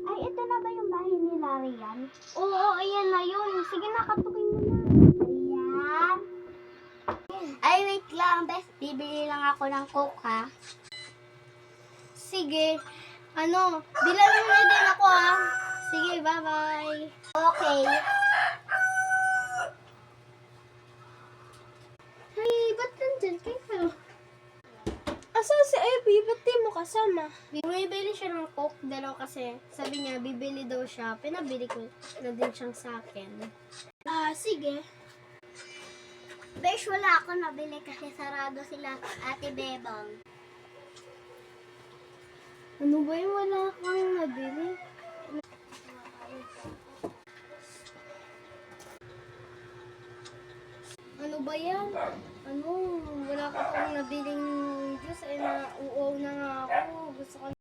Ay, ito na ba yung bahay ni Larian? Oo, ayan na yun. Sige na, katukin mo na. Ayan. Ay, wait lang, bes. Bibili lang ako ng Coke, ha? Sige. Bilan mo na din ako, ha? Sige, bye-bye. Okay. Hey, ba't nandyan kayo? Asan si Abby? Ba't di mo kasama? Bumibili siya ng Coke, kasi sabi niya, bibili daw siya. Pinabili ko na din siyang sa akin. Sige. Besh, wala ako nabili kasi sarado sila Ate Bebang. Ano ba yung wala kang nabili? Ano ba yan? Wala ka pang nabiling juice. Nauuaw na nga ako. Gusto ko